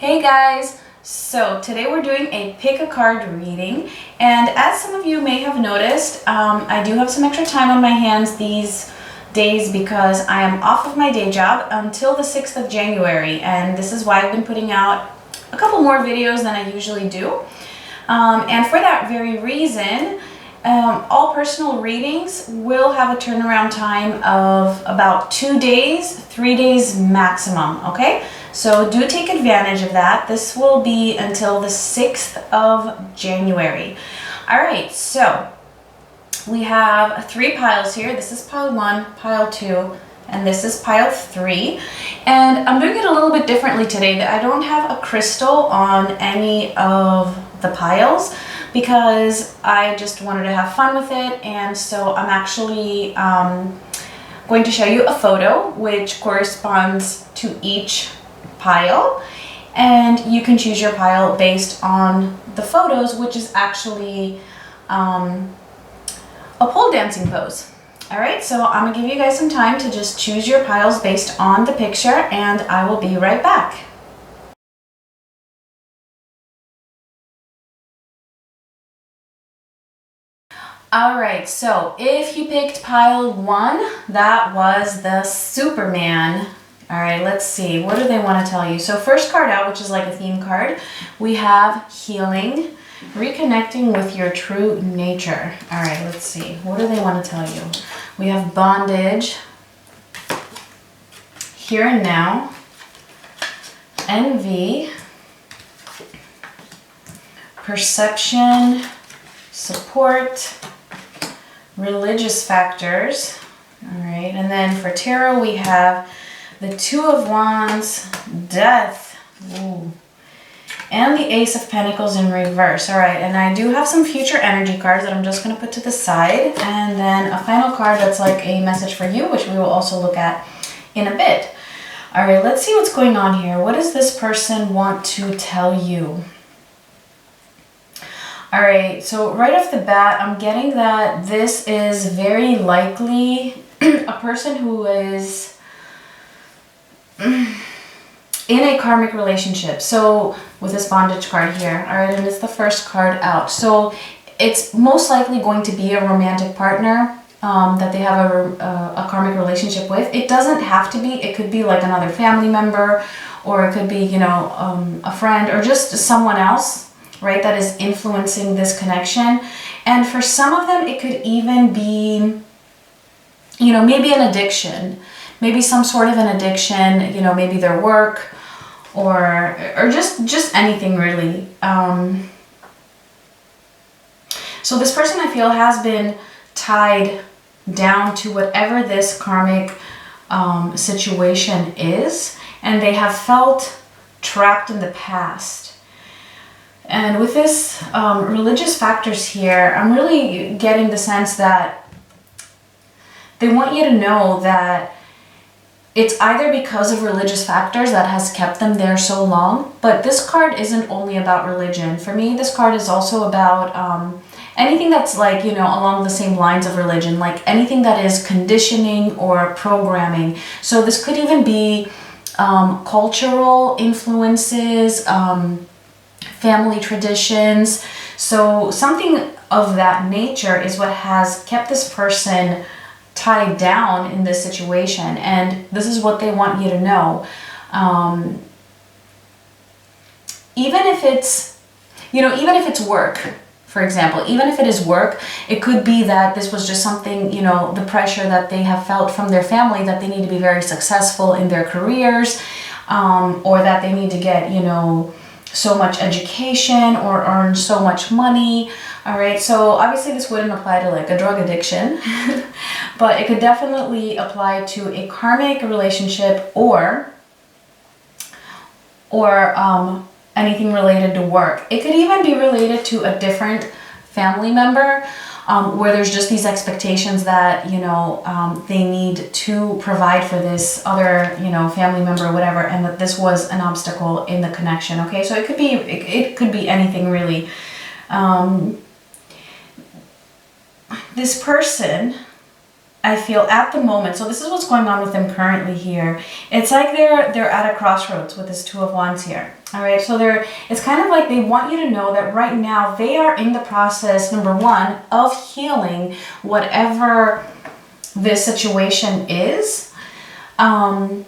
Hey guys! So today we're doing a pick a card reading, and as some of you may have noticed, I do have some extra time on my hands these days because I am off of my day job until the 6th of January, and this is why I've been putting out a couple more videos than I usually do. And for that very reason, all personal readings will have a turnaround time of about 2 days, 3 days maximum, okay? So do take advantage of that. This will be until the 6th of January. All right, so we have 3 piles here. This is pile 1, pile 2, and this is pile 3. And I'm doing it a little bit differently today. I don't have a crystal on any of the piles because I just wanted to have fun with it, and so I'm actually going to show you a photo which corresponds to each pile, and you can choose your pile based on the photos, which is actually a pole dancing pose. All right, so I'm gonna give you guys some time to just choose your piles based on the picture, and I will be right back. All right, so if you picked pile 1, that was the Superman. All right, let's see. What do they want to tell you? So first card out, which is like a theme card, we have healing, reconnecting with your true nature. All right, let's see. What do they want to tell you? We have bondage, here and now, envy, perception, support, religious factors. All right, and then for tarot we have the 2 of Wands, death, ooh, and the Ace of Pentacles in reverse. All right, and I do have some future energy cards that I'm just going to put to the side, and then a final card that's like a message for you, which we will also look at in a bit. All right, let's see what's going on here. What does this person want to tell you? All right, so right off the bat, I'm getting that this is very likely a person who is in a karmic relationship. So with this bondage card here, all right, and it's the first card out. So it's most likely going to be a romantic partner that they have a karmic relationship with. It doesn't have to be. It could be like another family member, or it could be, you know, a friend, or just someone else, right, that is influencing this connection. And for some of them, it could even be, you know, maybe an addiction. Maybe some sort of an addiction, you know, maybe their work or just anything really. So this person, I feel, has been tied down to whatever this karmic situation is, and they have felt trapped in the past. And with this religious factors here, I'm really getting the sense that they want you to know that it's either because of religious factors that has kept them there so long, but this card isn't only about religion. For me, this card is also about anything that's like, you know, along the same lines of religion, like anything that is conditioning or programming. So this could even be cultural influences, family traditions. So something of that nature is what has kept this person tied down in this situation, and this is what they want you to know. Even if it's, you know, even if it's work, for example, even if it is work, it could be that this was just something, you know, the pressure that they have felt from their family, that they need to be very successful in their careers, or that they need to get, you know, so much education or earn so much money. All right, so obviously this wouldn't apply to like a drug addiction, but it could definitely apply to a karmic relationship or anything related to work. It could even be related to a different family member, where there's just these expectations that, you know, they need to provide for this other, you know, family member or whatever, and that this was an obstacle in the connection. Okay, so it could be anything really. This person, I feel at the moment, so this is what's going on with them currently here. It's like they're at a crossroads with this Two of Wands here. All right, so it's kind of like they want you to know that right now they are in the process, number one, of healing whatever this situation is. And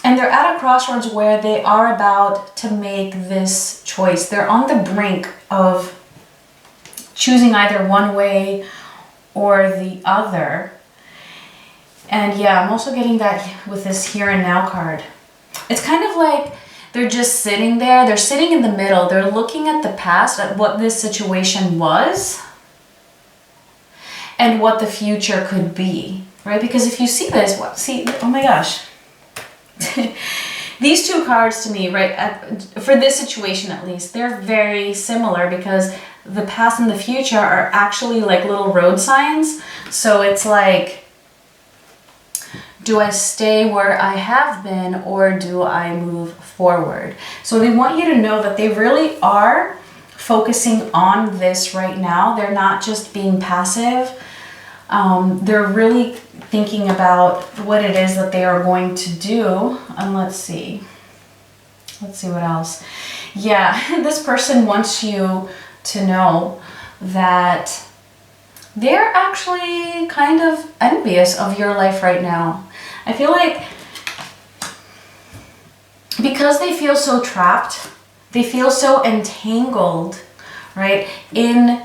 they're at a crossroads where they are about to make this choice. They're on the brink of choosing either one way or the other. And yeah, I'm also getting that with this Here and Now card. It's kind of like they're just sitting there. They're sitting in the middle. They're looking at the past, at what this situation was and what the future could be, right? Because if you see this, oh my gosh. These two cards to me, right, for this situation at least, they're very similar because the past and the future are actually like little road signs. So it's like, do I stay where I have been or do I move forward? So they want you to know that they really are focusing on this right now. They're not just being passive. They're really thinking about what it is that they are going to do. And let's see what else. Yeah, this person wants you to know that they're actually kind of envious of your life right now. I feel like because they feel so trapped, they feel so entangled, right, in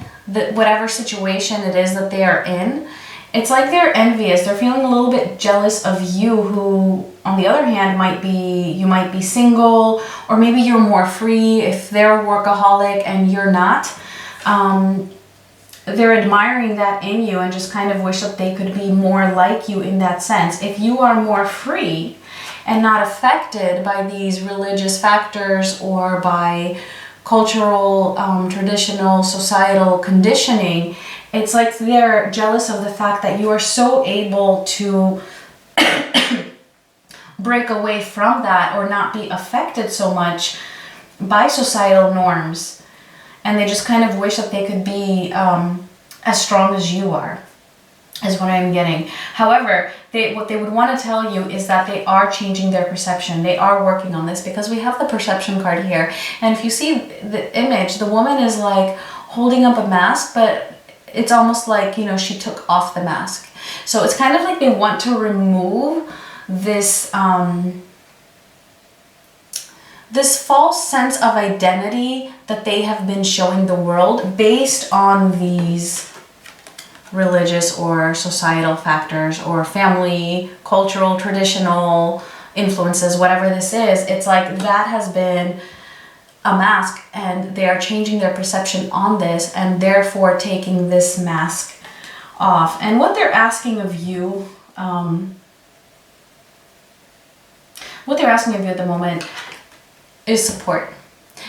whatever situation it is that they are in. It's like they're envious. They're feeling a little bit jealous of you, who on the other hand you might be single, or maybe you're more free if they're a workaholic and you're not. They're admiring that in you and just kind of wish that they could be more like you in that sense. If you are more free and not affected by these religious factors or by cultural, traditional, societal conditioning, it's like they're jealous of the fact that you are so able to break away from that or not be affected so much by societal norms. And they just kind of wish that they could be as strong as you are, is what I'm getting. However, what they would want to tell you is that they are changing their perception. They are working on this because we have the perception card here. And if you see the image, the woman is like holding up a mask, but it's almost like, you know, she took off the mask. So it's kind of like they want to remove this this false sense of identity that they have been showing the world based on these religious or societal factors or family, cultural, traditional influences, whatever this is. It's like that has been a mask and they are changing their perception on this and therefore taking this mask off. And what they're asking of you, at the moment is support.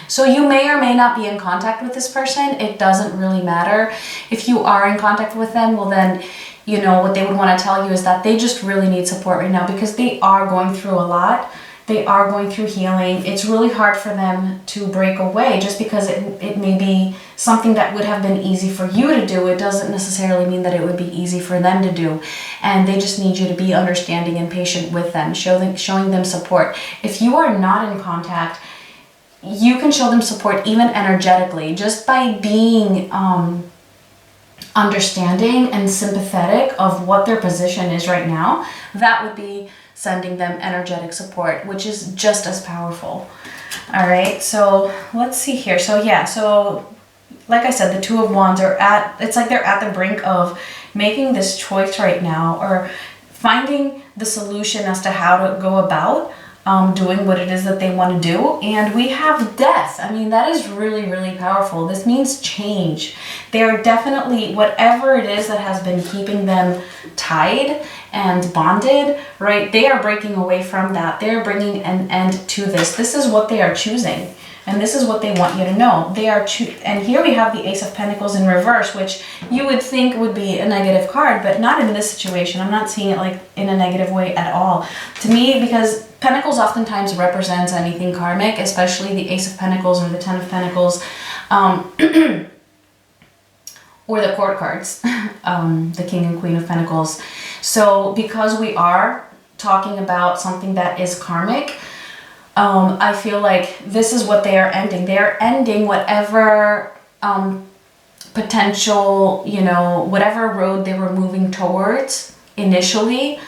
So you may or may not be in contact with this person. It doesn't really matter. If you are in contact with them, well then, you know, what they would want to tell you is that they just really need support right now because they are going through a lot. They are going through healing. It's really hard for them to break away just because it may be something that would have been easy for you to do. It doesn't necessarily mean that it would be easy for them to do. And they just need you to be understanding and patient with them, showing them support. If you are not in contact, you can show them support even energetically just by being understanding and sympathetic of what their position is right now. That would be sending them energetic support, which is just as powerful. All right, so let's see here. So yeah, so like I said, the Two of Wands it's like they're at the brink of making this choice right now or finding the solution as to how to go about doing what it is that they want to do. And we have death. I mean, that is really, really powerful. This means change. They are definitely, whatever it is that has been keeping them tied and bonded, right? They are breaking away from that. They're bringing an end to this. This is what they are choosing. And this is what they want you to know. They are and here we have the Ace of Pentacles in reverse, which you would think would be a negative card, but not in this situation. I'm not seeing it like in a negative way at all. To me, because Pentacles oftentimes represents anything karmic, especially the Ace of Pentacles or the Ten of Pentacles, or the court cards, the King and Queen of Pentacles. So because we are talking about something that is karmic, I feel like this is what they are ending. They are ending whatever potential, you know, whatever road they were moving towards initially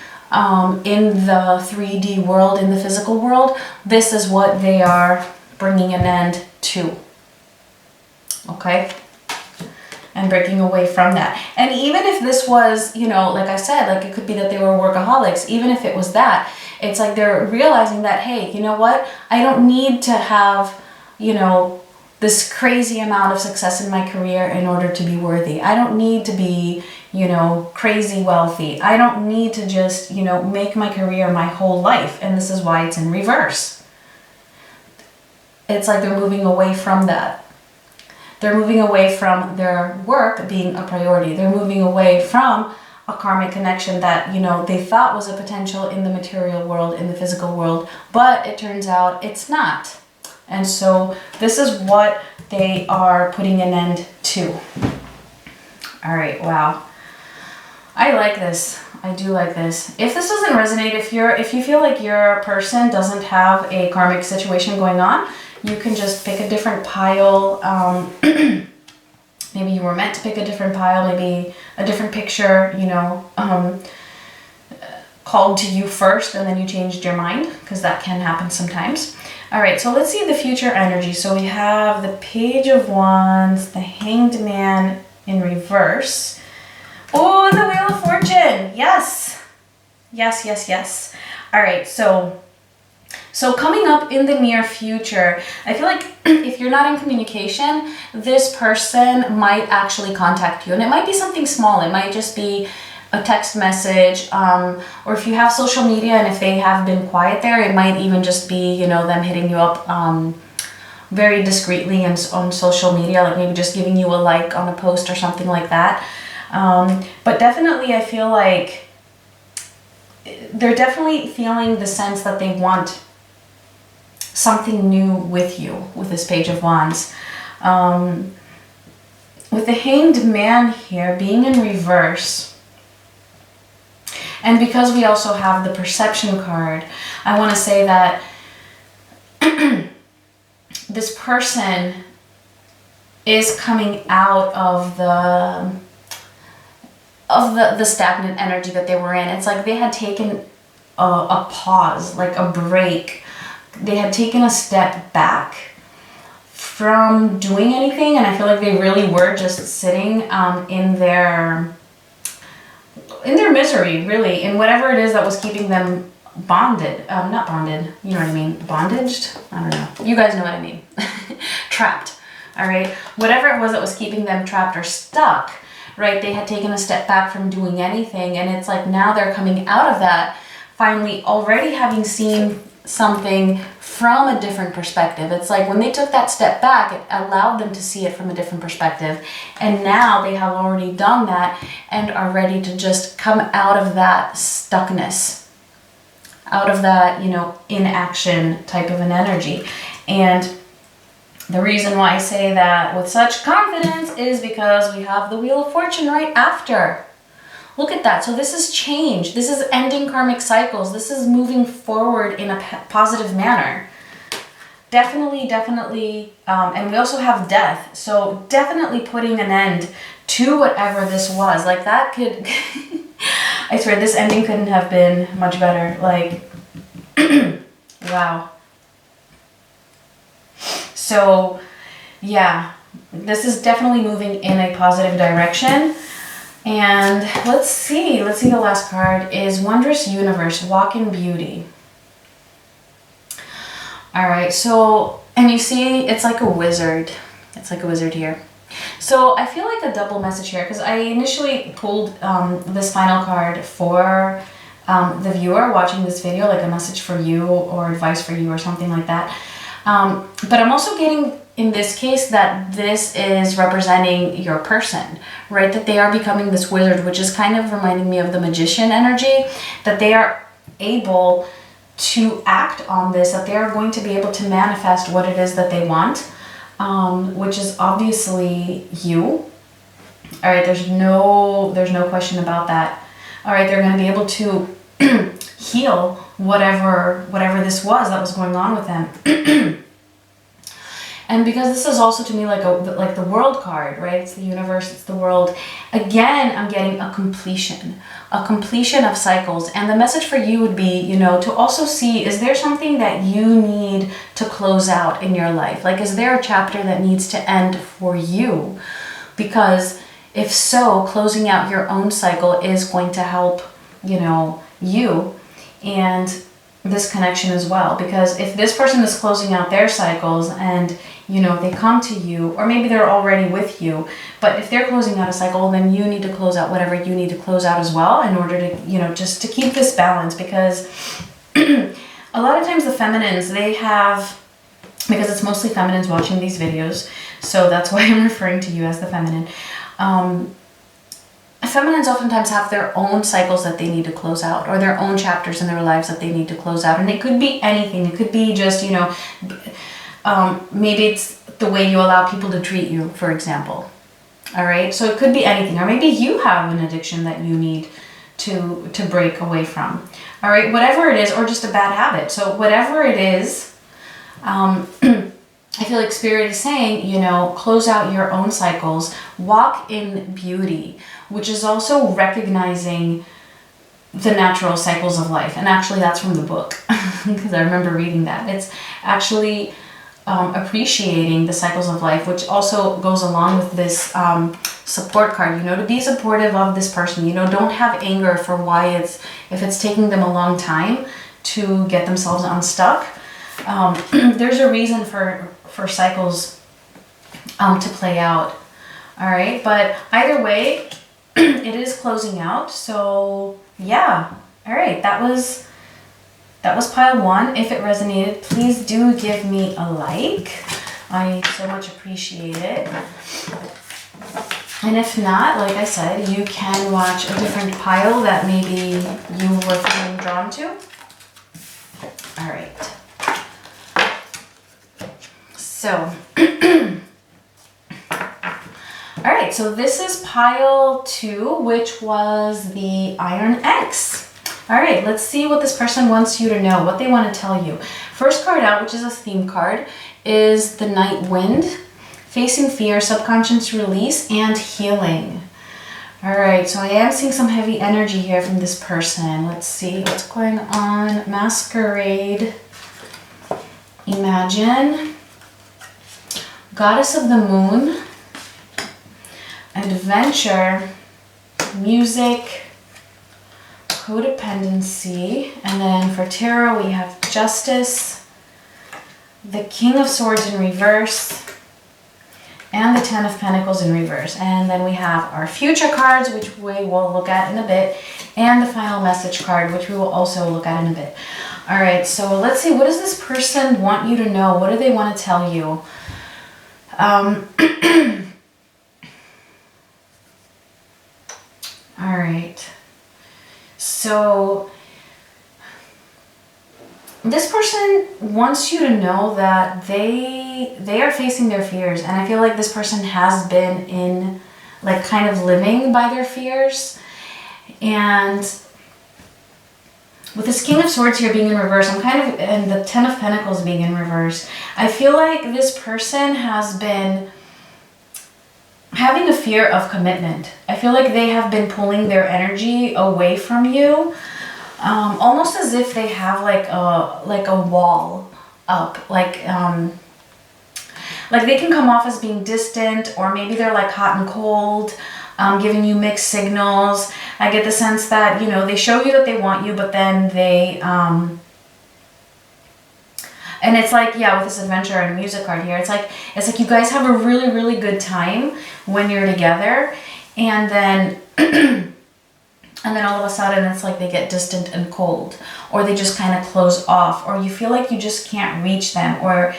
in the 3D world, in the physical world. This is what they are bringing an end to. Okay? And breaking away from that. And even if this was, you know, like I said, like it could be that they were workaholics. Even if it was that, it's like they're realizing that, hey, you know what? I don't need to have, you know, this crazy amount of success in my career in order to be worthy. I don't need to be, you know, crazy wealthy. I don't need to just, you know, make my career my whole life. And this is why it's in reverse. It's like they're moving away from that. They're moving away from their work being a priority. They're moving away from a karmic connection that, you know, they thought was a potential in the material world, in the physical world, but it turns out it's not. And so this is what they are putting an end to. All right, wow. I like this. I do like this. If this doesn't resonate, if you feel like your person doesn't have a karmic situation going on, you can just pick a different pile. Maybe you were meant to pick a different pile, maybe a different picture, you know, called to you first and then you changed your mind, because that can happen sometimes. All right, so let's see the future energy. So we have the Page of Wands, the Hanged Man in reverse. Oh, the Wheel of Fortune. Yes. Yes, yes, yes. All right, so coming up in the near future, I feel like if you're not in communication, this person might actually contact you. And it might be something small. It might just be a text message, or if you have social media and if they have been quiet there, it might even just be, you know, them hitting you up very discreetly and on social media, like maybe just giving you a like on a post or something like that. But definitely I feel like they're definitely feeling the sense that they want something new with you, with this Page of Wands. With the Hanged Man here being in reverse, and because we also have the Perception card, I want to say that this person is coming out of the stagnant energy that they were in. It's like they had taken a pause, like a break. They had taken a step back from doing anything, and I feel like they really were just sitting in their misery, really, in whatever it is that was keeping them bonded. Not bonded, you know what I mean? Bondaged? I don't know. You guys know what I mean. Trapped, all right? Whatever it was that was keeping them trapped or stuck, right? They had taken a step back from doing anything, and it's like now they're coming out of that, finally already having seen something from a different perspective. It's like when they took that step back, it allowed them to see it from a different perspective. And now they have already done that and are ready to just come out of that stuckness, out of that, you know, inaction type of an energy. And the reason why I say that with such confidence is because we have the Wheel of Fortune right after. Look at that. So this is change. This is ending karmic cycles. This is moving forward in a positive manner. Definitely, definitely. And we also have death. So definitely putting an end to whatever this was. Like that could, I swear this ending couldn't have been much better. Like, wow. So yeah, this is definitely moving in a positive direction. And let's see the last card is Wondrous Universe, Walk in Beauty. All right, so, and you see, it's like a wizard. It's like a wizard here. So I feel like a double message here, because I initially pulled this final card for the viewer watching this video, like a message for you or advice for you or something like that. But I'm also getting, in this case, that this is representing your person, right? That they are becoming this wizard, which is kind of reminding me of the magician energy, that they are able to act on this, that they are going to be able to manifest what it is that they want, which is obviously you. All right, there's no question about that. All right, they're going to be able to heal whatever this was that was going on with them. And because this is also to me like the world card, right? It's the universe, it's the world. Again, I'm getting a completion of cycles. And the message for you would be, you know, to also see, is there something that you need to close out in your life? Like, is there a chapter that needs to end for you? Because if so, closing out your own cycle is going to help, you know, you and this connection as well. Because if this person is closing out their cycles and, you know, they come to you, or maybe they're already with you, but if they're closing out a cycle, then you need to close out whatever you need to close out as well in order to, you know, just to keep this balance. Because a lot of times the feminines, they have, because it's mostly feminines watching these videos, so that's why I'm referring to you as the feminine. Feminines oftentimes have their own cycles that they need to close out, or their own chapters in their lives that they need to close out. And it could be anything. It could be just, you know, maybe it's the way you allow people to treat you, for example. All right. So it could be anything. Or maybe you have an addiction that you need to break away from. All right. Whatever it is, or just a bad habit. So whatever it is, I feel like Spirit is saying, you know, close out your own cycles, walk in beauty, which is also recognizing the natural cycles of life. And actually that's from the book, because I remember reading that. It's actually appreciating the cycles of life, which also goes along with this support card, you know, to be supportive of this person. You know, don't have anger for why if it's taking them a long time to get themselves unstuck. There's a reason for cycles to play out. All right, but either way, it is closing out. So yeah, all right, that was pile 1. If it resonated, please do give me a like. I so much appreciate it. And if not, like I said, you can watch a different pile that maybe you were feeling drawn to. All right. So, all right, so this is pile 2, which was the Iron X. All right, let's see what this person wants you to know, what they want to tell you. First card out, which is a theme card, is the Night Wind, facing fear, subconscious release, and healing. All right, so I am seeing some heavy energy here from this person. Let's see what's going on. Masquerade, Imagine, Goddess of the Moon, Adventure, Music, Codependency, and then for Tarot we have Justice, the King of Swords in reverse, and the Ten of Pentacles in reverse. And then we have our future cards, which we will look at in a bit, and the final message card, which we will also look at in a bit. All right, so let's see, what does this person want you to know? What do they want to tell you? All right, so this person wants you to know that they are facing their fears, and I feel like this person has been in, like, kind of living by their fears. And with this King of Swords here being in reverse, and the Ten of Pentacles being in reverse, I feel like this person has been having a fear of commitment. I feel like they have been pulling their energy away from you, almost as if they have like a wall up, like they can come off as being distant, or maybe they're like hot and cold, giving you mixed signals. I get the sense that, you know, they show you that they want you, but then they and it's like, yeah, with this Adventure and Music card here, it's like you guys have a really, really good time when you're together, and then and then all of a sudden it's like they get distant and cold, or they just kind of close off, or you feel like you just can't reach them, or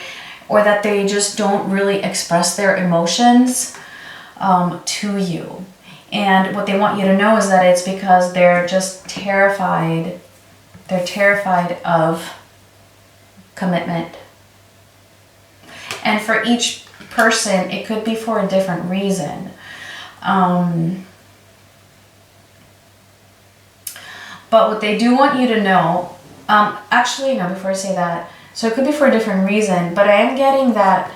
that they just don't really express their emotions to you. And what they want you to know is that it's because they're just terrified. They're terrified of commitment. And for each person, it could be for a different reason. But what they do want you to know, actually, no, before I say that, so it could be for a different reason, but I am getting that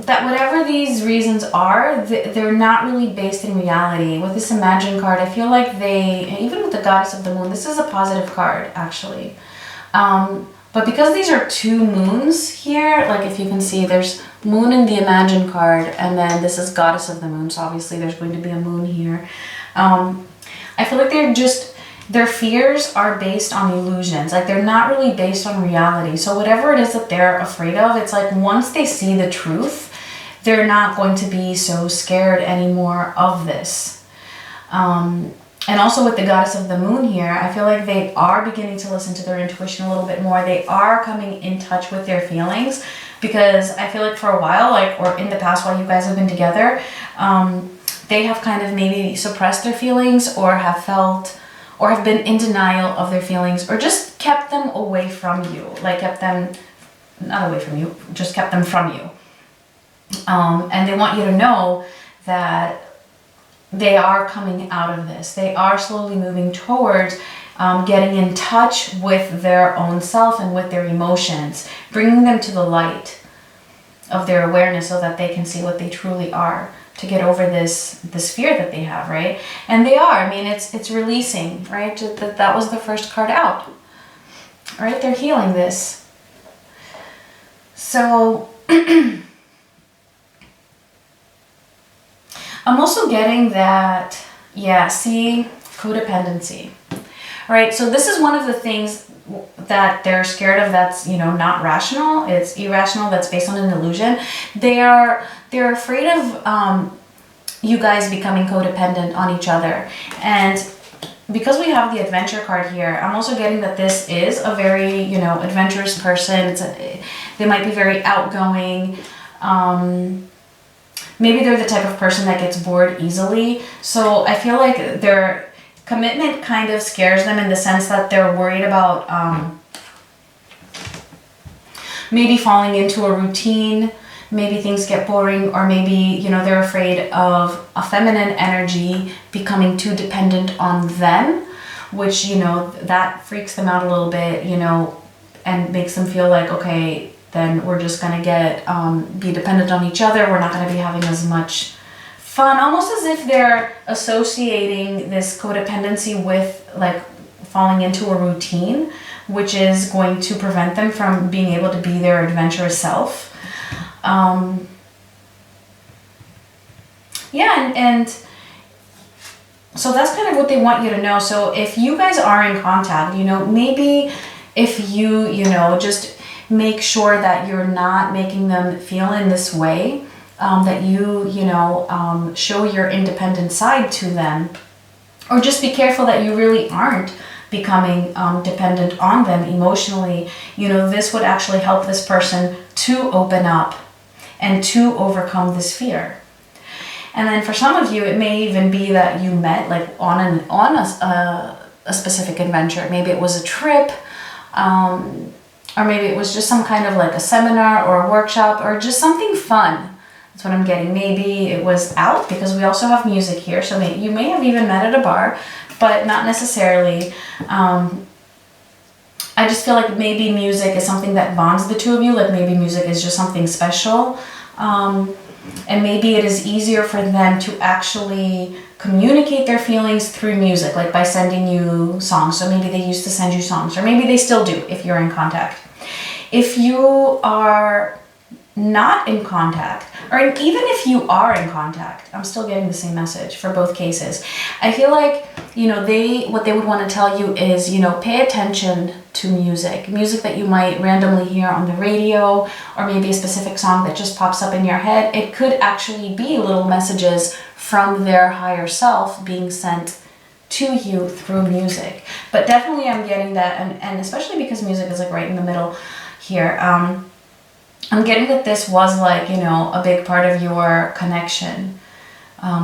whatever these reasons are, they're not really based in reality. With this Imagine card, I feel like even with the Goddess of the Moon, this is a positive card, actually. But because these are two moons here, like if you can see, there's Moon in the Imagine card, and then this is Goddess of the Moon, so obviously there's going to be a moon here. I feel like their fears are based on illusions. Like they're not really based on reality. So whatever it is that they're afraid of, it's like once they see the truth, they're not going to be so scared anymore of this. And also with the Goddess of the Moon here, I feel like they are beginning to listen to their intuition a little bit more. They are coming in touch with their feelings, because I feel like for a while, or in the past while you guys have been together, they have kind of maybe suppressed their feelings, or have been in denial of their feelings, or just kept them away from you. Like kept them, not away from you, just kept them from you. And they want you to know that they are coming out of this. They are slowly moving towards getting in touch with their own self and with their emotions, bringing them to the light of their awareness so that they can see what they truly are, to get over this fear that they have, right? And they are. I mean, it's releasing, right? That was the first card out, right? They're healing this. So I'm also getting that, yeah, see, codependency, right? So this is one of the things that they're scared of that's, not rational. It's irrational, that's based on an illusion. They're afraid of you guys becoming codependent on each other. And because we have the adventure card here, I'm also getting that this is a very, adventurous person. They might be very outgoing. Maybe they're the type of person that gets bored easily. So I feel like their commitment kind of scares them, in the sense that they're worried about maybe falling into a routine, maybe things get boring, or maybe, they're afraid of a feminine energy becoming too dependent on them, which, that freaks them out a little bit, and makes them feel like, okay, then we're just going to be dependent on each other. We're not going to be having as much fun, almost as if they're associating this codependency with like falling into a routine, which is going to prevent them from being able to be their adventurous self. And so that's kind of what they want you to know. So if you guys are in contact, maybe if you, just make sure that you're not making them feel in this way, that you show your independent side to them, or just be careful that you really aren't becoming dependent on them emotionally. This would actually help this person to open up and to overcome this fear. And then for some of you, it may even be that you met like on a specific adventure. Maybe it was a trip, or maybe it was just some kind of like a seminar or a workshop, or just something fun. That's what I'm getting. Maybe it was out, because we also have music here. So you may have even met at a bar, but not necessarily. I just feel like maybe music is something that bonds the two of you. Like maybe music is just something special. And maybe it is easier for them to actually communicate their feelings through music, like by sending you songs. So maybe they used to send you songs, or maybe they still do if you're in contact. If you are not in contact, or even if you are in contact, I'm still getting the same message for both cases. I feel like, what they would want to tell you is, pay attention to music that you might randomly hear on the radio, or maybe a specific song that just pops up in your head. It could actually be little messages from their higher self being sent to you through music. But definitely I'm getting that, and especially because music is like right in the middle here, I'm getting that this was like, a big part of your connection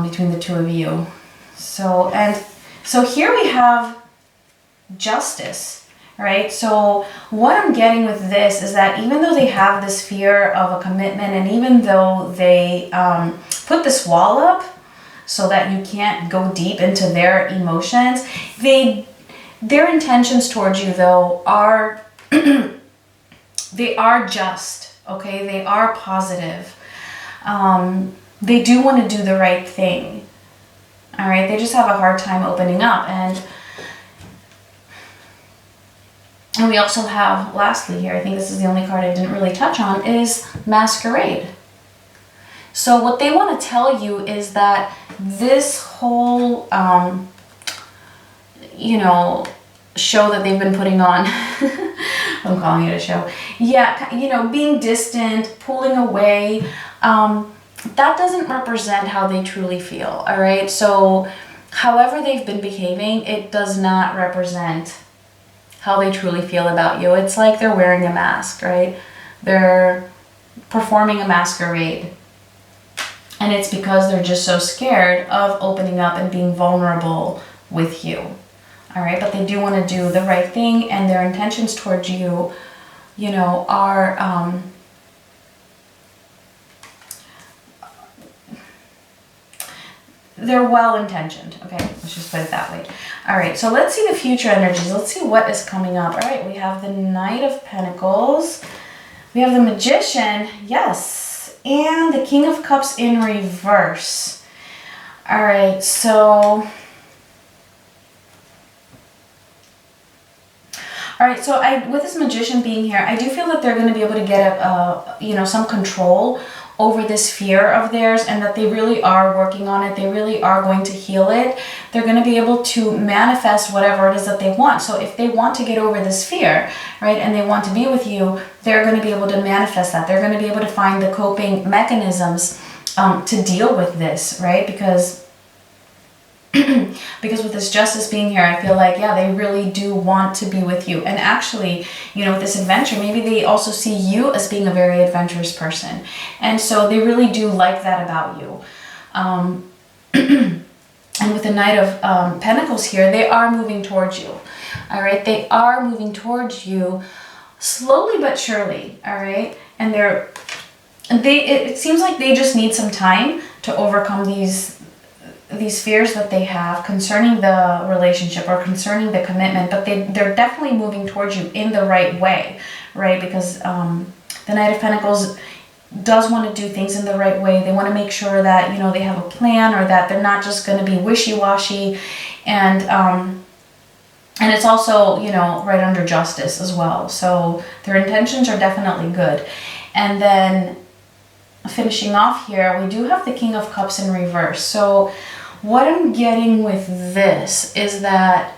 between the two of you. So here we have justice, All right, so what I'm getting with this is that even though they have this fear of a commitment, and even though they put this wall up so that you can't go deep into their emotions, their intentions towards you though are they are just, okay? They are positive. They do want to do the right thing. All right, they just have a hard time opening up. And we also have, lastly here, I think this is the only card I didn't really touch on, is Masquerade. So what they want to tell you is that this whole, you know, show that they've been putting on, I'm calling it a show. Yeah, you know, being distant, pulling away, that doesn't represent how they truly feel, all right? So however they've been behaving, it does not represent how they truly feel about you. It's like they're wearing a mask, right? They're performing a masquerade. And it's because they're just so scared of opening up and being vulnerable with you. All right, but they do want to do the right thing, and their intentions towards you, you know, are they're well-intentioned. Okay, let's just put it that way. All right, so let's see the future energies. Let's see what is coming up. All right, we have the Knight of Pentacles. We have the Magician, yes, and the King of Cups in reverse. All right, so... All right, so with this Magician being here, I do feel that they're going to be able to get you know, some control over this fear of theirs, and that they really are working on it. They really are going to heal it. They're going to be able to manifest whatever it is that they want. So if they want to get over this fear, right, and they want to be with you, they're going to be able to manifest that. They're going to be able to find the coping mechanisms to deal with this, right? Because with this Justice being here, I feel like, yeah, they really do want to be with you. And actually, you know, with this adventure, maybe they also see you as being a very adventurous person. And so they really do like that about you. And with the Knight of Pentacles here, they are moving towards you. All right, they are moving towards you slowly but surely. All right, and it seems like they just need some time to overcome these fears that they have concerning the relationship or concerning the commitment, but they're definitely moving towards you in the right way, right? Because the Knight of Pentacles does want to do things in the right way. They want to make sure that, you know, they have a plan, or that they're not just going to be wishy-washy, and it's also, you know, right under Justice as well. So their intentions are definitely good. And then finishing off here, we do have the King of Cups in reverse. So what I'm getting with this is that,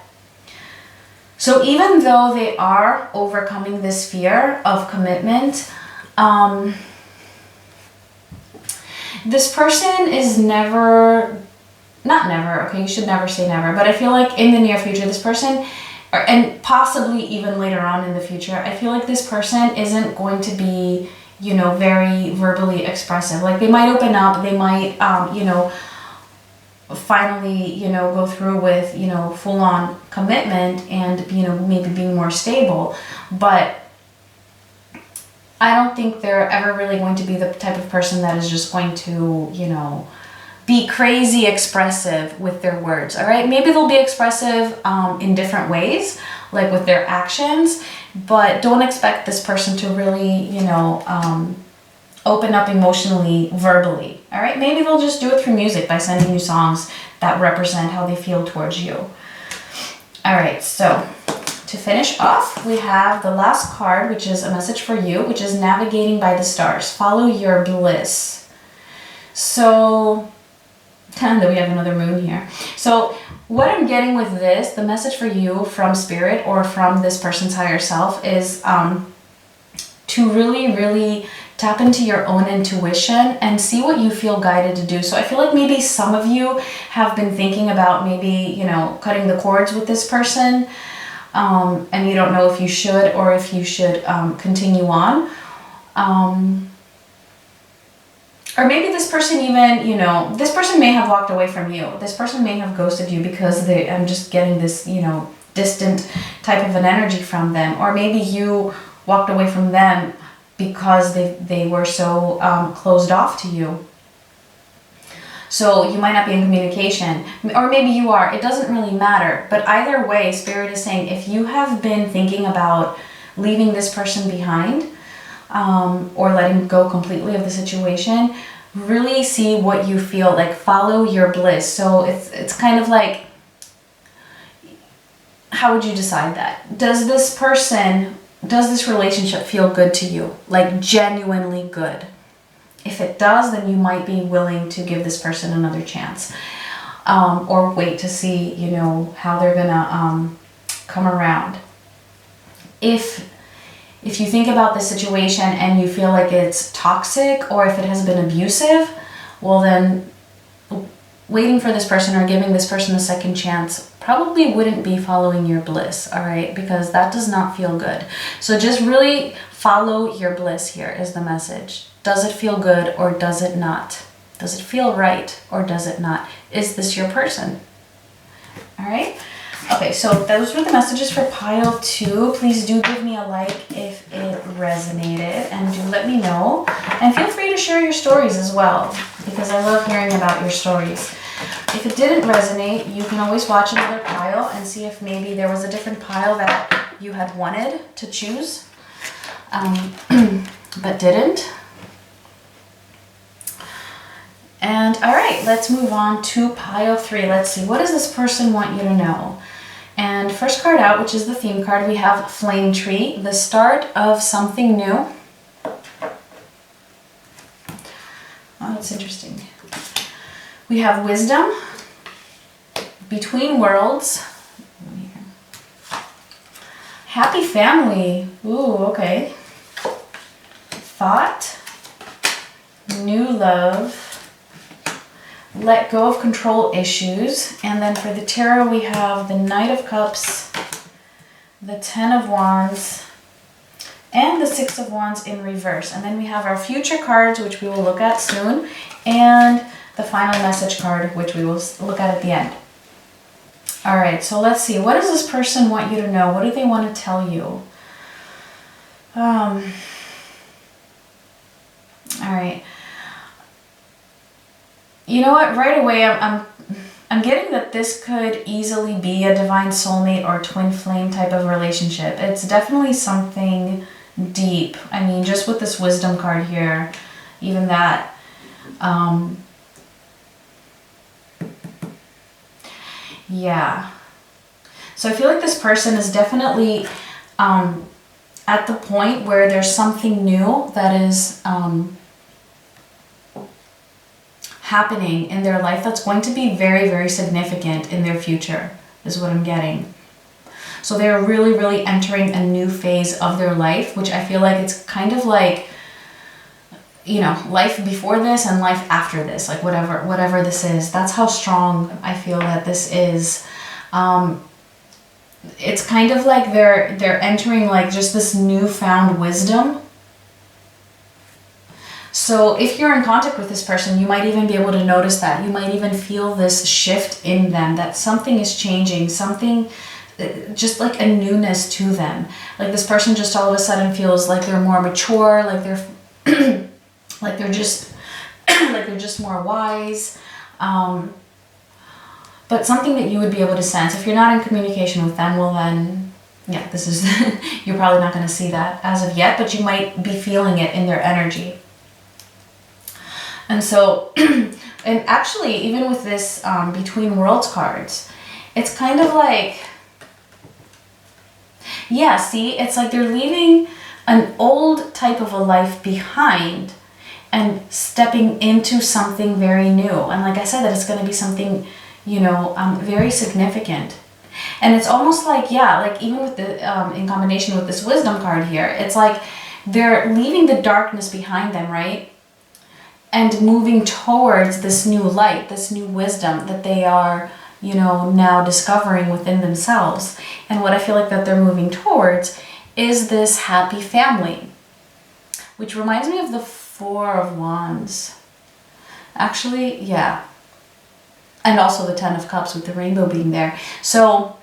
so even though they are overcoming this fear of commitment, this person is not never, okay, you should never say never, but I feel like in the near future, this person, and possibly even later on in the future, I feel like this person isn't going to be, you know, very verbally expressive. Like they might open up, they might, you know, finally, you know, go through with, you know, full-on commitment and, you know, maybe being more stable. But I don't think they're ever really going to be the type of person that is just going to, you know, be crazy expressive with their words. All right, maybe they'll be expressive in different ways, like with their actions, but don't expect this person to really, you know, open up emotionally, verbally. All right, maybe they'll just do it through music by sending you songs that represent how they feel towards you. All right, so to finish off, we have the last card, which is a message for you, which is Navigating by the Stars. Follow your bliss. So, and then we have another moon here. So what I'm getting with this, the message for you from Spirit or from this person's higher self, is to really, really tap into your own intuition and see what you feel guided to do. So I feel like maybe some of you have been thinking about maybe, you know, cutting the cords with this person, and you don't know if you should or if you should continue on. Or maybe this person even, you know, this person may have walked away from you. This person may have ghosted you because I'm just getting this, you know, distant type of an energy from them, or maybe you walked away from them because they were so closed off to you. So you might not be in communication, or maybe you are. It doesn't really matter. But either way, Spirit is saying if you have been thinking about leaving this person behind, or letting go completely of the situation, really see what you feel, like follow your bliss. So it's kind of like, how would you decide that? Does this relationship feel good to you? Like genuinely good? If it does, then you might be willing to give this person another chance. Or wait to see, you know, how they're gonna come around. If you think about the situation and you feel like it's toxic, or if it has been abusive, well then waiting for this person or giving this person a second chance probably wouldn't be following your bliss, all right? Because that does not feel good. So just really follow your bliss here is the message. Does it feel good or does it not? Does it feel right or does it not? Is this your person? All right? Okay, so those were the messages for pile 2. Please do give me a like if it resonated, and do let me know. And feel free to share your stories as well, because I love hearing about your stories. If it didn't resonate, you can always watch another pile and see if maybe there was a different pile that you had wanted to choose, but didn't. And all right, let's move on to pile 3. Let's see, what does this person want you to know? And first card out, which is the theme card, we have Flame Tree, the start of something new. Oh, that's interesting. We have Wisdom, Between Worlds, Happy Family, ooh, okay. Thought, New Love, Let Go of Control Issues. And then for the tarot, we have the Knight of Cups, the Ten of Wands, and the Six of Wands in reverse. And then we have our future cards, which we will look at soon, and the final message card, which we will look at the end. All right, so let's see. What does this person want you to know? What do they want to tell you? All right. You know what? Right away, I'm getting that this could easily be a divine soulmate or twin flame type of relationship. It's definitely something deep. I mean, just with this Wisdom card here, even that. Yeah. So I feel like this person is definitely at the point where there's something new that is happening in their life that's going to be very, very significant in their future, is what I'm getting. So they're really, really entering a new phase of their life, which I feel like it's kind of like, you know, life before this and life after this, like whatever this is. That's how strong I feel that this is. It's kind of like they're entering like just this newfound wisdom. So if you're in contact with this person, you might even be able to notice that. You might even feel this shift in them, that something is changing, something, just like a newness to them. Like this person just all of a sudden feels like they're more mature, like they're like they're just more wise. But something that you would be able to sense. If you're not in communication with them, well then, yeah, this is, you're probably not going to see that as of yet, but you might be feeling it in their energy. And so, and actually, even with this Between Worlds cards, it's kind of like, yeah, see, it's like they're leaving an old type of a life behind and stepping into something very new. And like I said, that it's going to be something, you know, very significant. And it's almost like, yeah, like even with the, in combination with this Wisdom card here, it's like they're leaving the darkness behind them, right? And moving towards this new light, this new wisdom that they are, you know, now discovering within themselves. And what I feel like that they're moving towards is this happy family, which reminds me of the Four of Wands. Actually, yeah. And also the Ten of Cups with the rainbow being there. So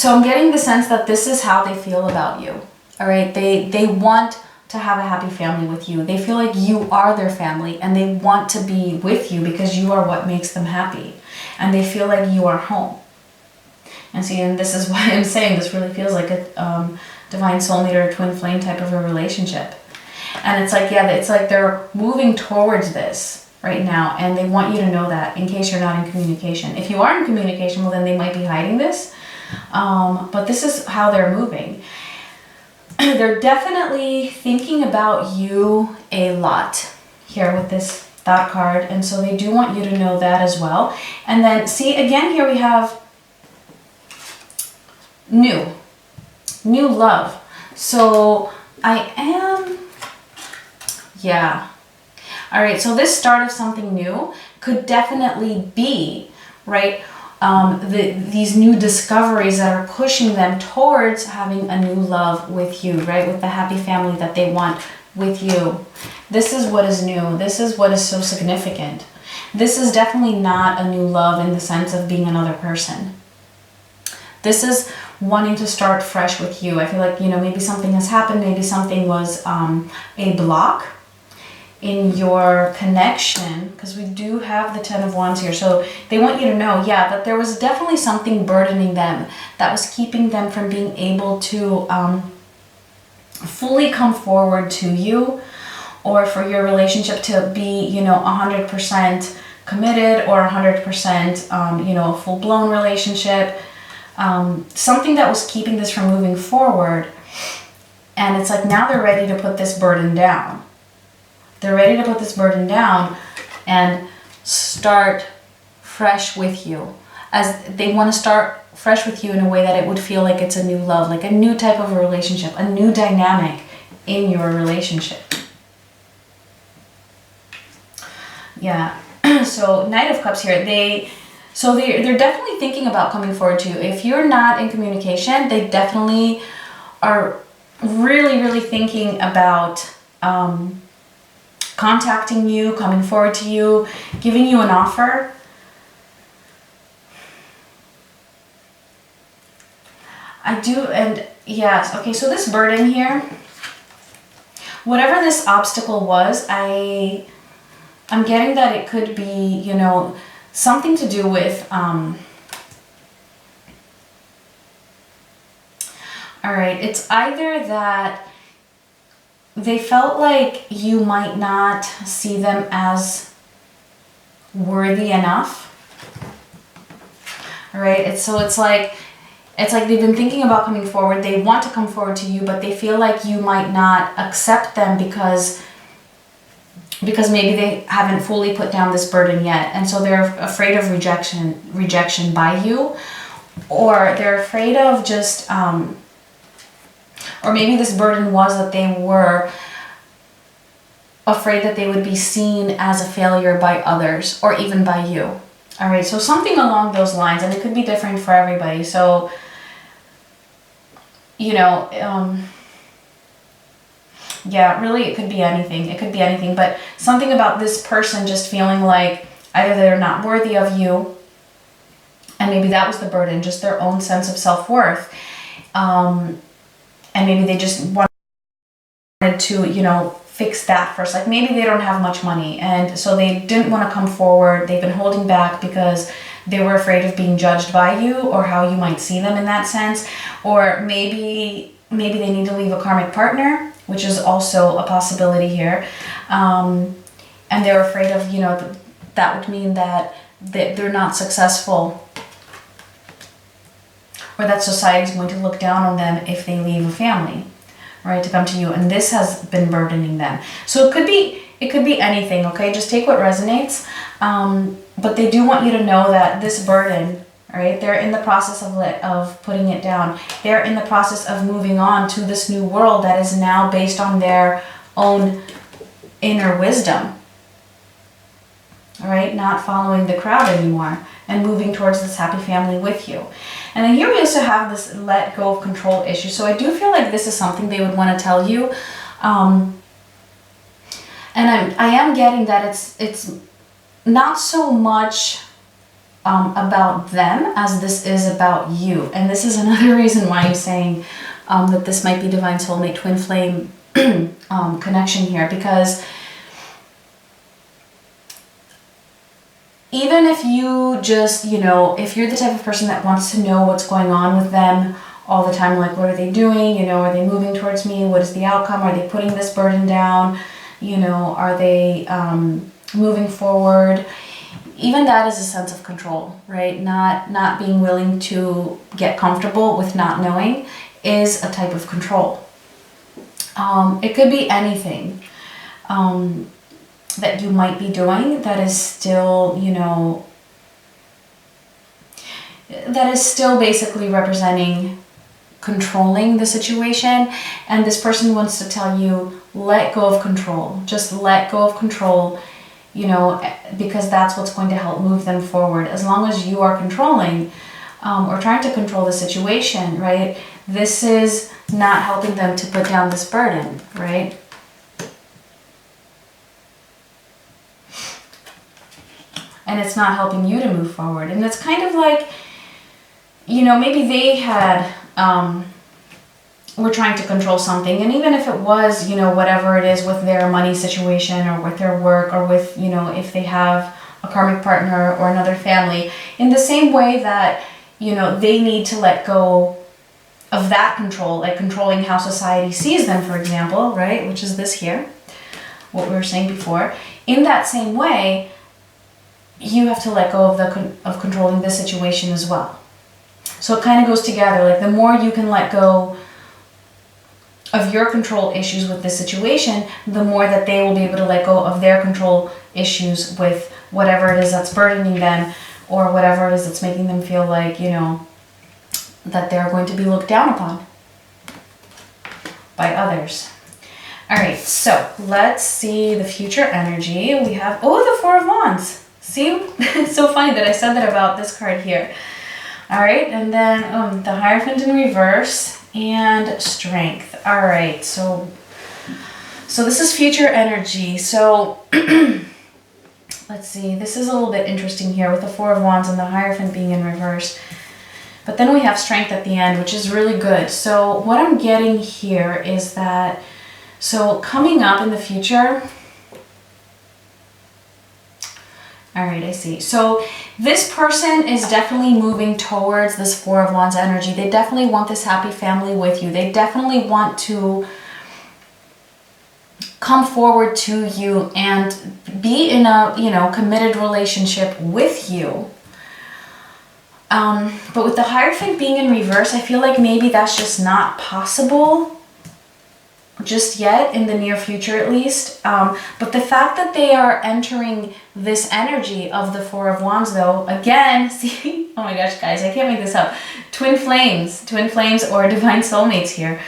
So I'm getting the sense that this is how they feel about you. All right, they want to have a happy family with you. They feel like you are their family, and they want to be with you because you are what makes them happy, and they feel like you are home. And see, and this is why I'm saying this really feels like a divine soulmate or a twin flame type of a relationship. And it's like, yeah, it's like they're moving towards this right now, and they want you to know that, in case you're not in communication. If you are in communication, well, then they might be hiding this. But this is how they're moving. They're definitely thinking about you a lot here with this thought card, and so they do want you to know that as well. And then see, again, here we have new love. So yeah. All right, so this start of something new could definitely be, right, these new discoveries that are pushing them towards having a new love with you, right, with the happy family that they want with you. This is what is new. This is what is so significant. This is definitely not a new love in the sense of being another person. This is wanting to start fresh with you. I feel like, you know, maybe something has happened. Maybe something was a block in your connection, because we do have the Ten of Wands here. So they want you to know, yeah, that there was definitely something burdening them that was keeping them from being able to fully come forward to you, or for your relationship to be, you know, 100% committed, or 100%, you know, a full-blown relationship. Something that was keeping this from moving forward. And it's like now they're ready to put this burden down. They're ready to put this burden down and start fresh with you. As they want to start fresh with you in a way that it would feel like it's a new love, like a new type of a relationship, a new dynamic in your relationship. Yeah. So Knight of Cups here, they're definitely thinking about coming forward to you. If you're not in communication, they definitely are really, really thinking about contacting you, coming forward to you, giving you an offer. I do, and yes, okay, so this burden here, whatever this obstacle was, I'm getting that it could be, you know, something to do with, all right, it's either that they felt like you might not see them as worthy enough. All right, it's like they've been thinking about coming forward. They want to come forward to you, but they feel like you might not accept them because maybe they haven't fully put down this burden yet. And so they're afraid of rejection by you, or they're afraid of just, or maybe this burden was that they were afraid that they would be seen as a failure by others, or even by you. All right, so something along those lines, and it could be different for everybody. So, you know, yeah, really, it could be anything. It could be anything, but something about this person just feeling like either they're not worthy of you, and maybe that was the burden, just their own sense of self-worth. And maybe they just wanted to, you know, fix that first. Like maybe they don't have much money, and so they didn't want to come forward. They've been holding back because they were afraid of being judged by you, or how you might see them in that sense. Or maybe they need to leave a karmic partner, which is also a possibility here. And they're afraid of, you know, that would mean that they're not successful, or that society is going to look down on them if they leave a family, right, to come to you. And this has been burdening them. So it could be anything, okay? Just take what resonates. But they do want you to know that this burden, all right, they're in the process of putting it down. They're in the process of moving on to this new world that is now based on their own inner wisdom. All right, not following the crowd anymore, and moving towards this happy family with you. And then here we also have this let go of control issue. So I do feel like this is something they would want to tell you. And I am getting that it's not so much about them as this is about you. And this is another reason why I'm saying that this might be divine soulmate twin flame connection here, because even if you just, you know, if you're the type of person that wants to know what's going on with them all the time, like what are they doing, you know, are they moving towards me, what is the outcome, are they putting this burden down, you know, are they moving forward, even that is a sense of control, right? Not being willing to get comfortable with not knowing is a type of control. It could be anything that you might be doing that is still, you know, that is still basically representing controlling the situation. And this person wants to tell you, let go of control. Just let go of control, you know, because that's what's going to help move them forward. As long as you are controlling or trying to control the situation, right? This is not helping them to put down this burden, right? And it's not helping you to move forward. And it's kind of like, you know, maybe they had, were trying to control something. And even if it was, you know, whatever it is with their money situation or with their work or with, you know, if they have a karmic partner or another family, in the same way that, you know, they need to let go of that control, like controlling how society sees them, for example, right? Which is this here, what we were saying before. In that same way, you have to let go of controlling this situation as well. So it kind of goes together. Like the more you can let go of your control issues with this situation, the more that they will be able to let go of their control issues with whatever it is that's burdening them or whatever it is that's making them feel like, you know, that they're going to be looked down upon by others. All right, so let's see the future energy. We have, oh, the Four of Wands. See, it's so funny that I said that about this card here. All right, and then the Hierophant in reverse and Strength. All right, so this is future energy. So let's see, this is a little bit interesting here with the Four of Wands and the Hierophant being in reverse. But then we have Strength at the end, which is really good. So what I'm getting here is that, so coming up in the future, all right, I see. So this person is definitely moving towards this Four of Wands energy. They definitely want this happy family with you. They definitely want to come forward to you and be in a, you know, committed relationship with you. But with the Hierophant being in reverse, I feel like maybe that's just not possible just yet, in the near future at least. But the fact that they are entering this energy of the Four of Wands though, again, see, oh my gosh guys, I can't make this up. Twin flames or divine soulmates here.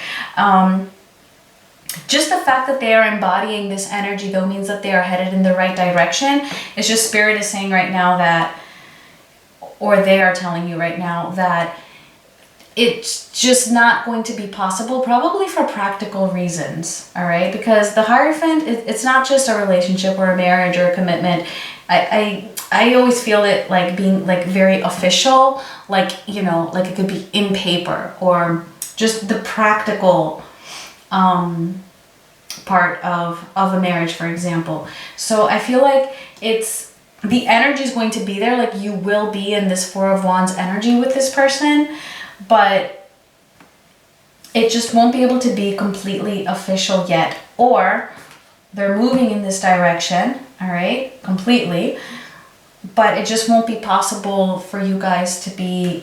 Just the fact that they are embodying this energy though means that they are headed in the right direction. It's just Spirit is saying right now that, or they are telling you right now that it's just not going to be possible, probably for practical reasons, all right? Because the Hierophant, it's not just a relationship or a marriage or a commitment. I always feel it like being like very official, like, you know, like it could be in paper or just the practical part of a marriage, for example. So I feel like the energy is going to be there, like you will be in this Four of Wands energy with this person, but it just won't be able to be completely official yet. Or they're moving in this direction, all right, completely, but it just won't be possible for you guys to be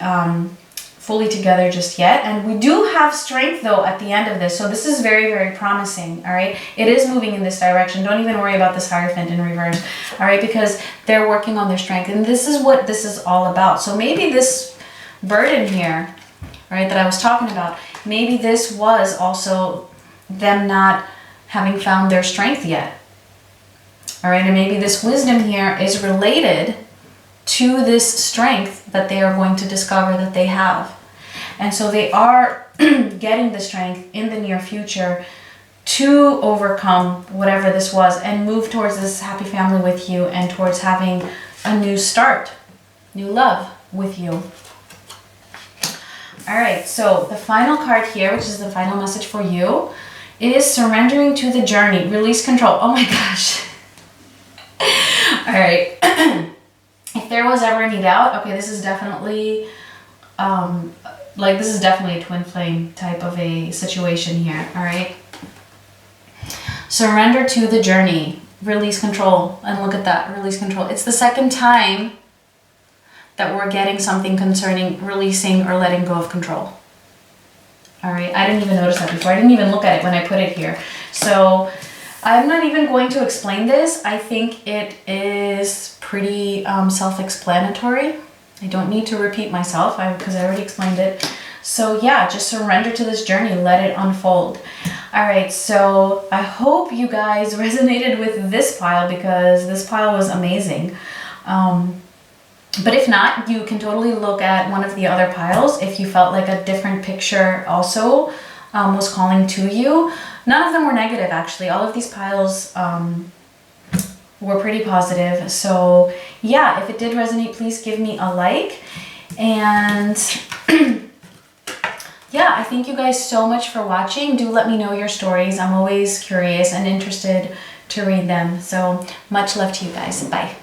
fully together just yet. And we do have Strength though at the end of this, so this is very, very promising, all right? It is moving in this direction. Don't even worry about this Hierophant in reverse, all right? Because they're working on their strength, and this is what this is all about. So maybe this burden here, right, that I was talking about, maybe this was also them not having found their strength yet, all right? And maybe this wisdom here is related to this strength that they are going to discover that they have. And so they are getting the strength in the near future to overcome whatever this was and move towards this happy family with you and towards having a new start, new love with you. All right, so the final card here, which is the final message for you, is surrendering to the journey. Release control. Oh my gosh. All right. If there was ever any doubt, okay, this is definitely, this is definitely a twin flame type of a situation here, all right? Surrender to the journey. Release control. And look at that, release control. It's the second time that we're getting something concerning releasing or letting go of control. All right, I didn't even notice that before. I didn't even look at it when I put it here. So I'm not even going to explain this. I think it is pretty self-explanatory. I don't need to repeat myself because I already explained it. So yeah, just surrender to this journey, let it unfold. All right, so I hope you guys resonated with this pile because this pile was amazing. But if not, you can totally look at one of the other piles if you felt like a different picture also was calling to you. None of them were negative, actually. All of these piles were pretty positive. So yeah, if it did resonate, please give me a like. And yeah, I thank you guys so much for watching. Do let me know your stories. I'm always curious and interested to read them. So much love to you guys. Bye.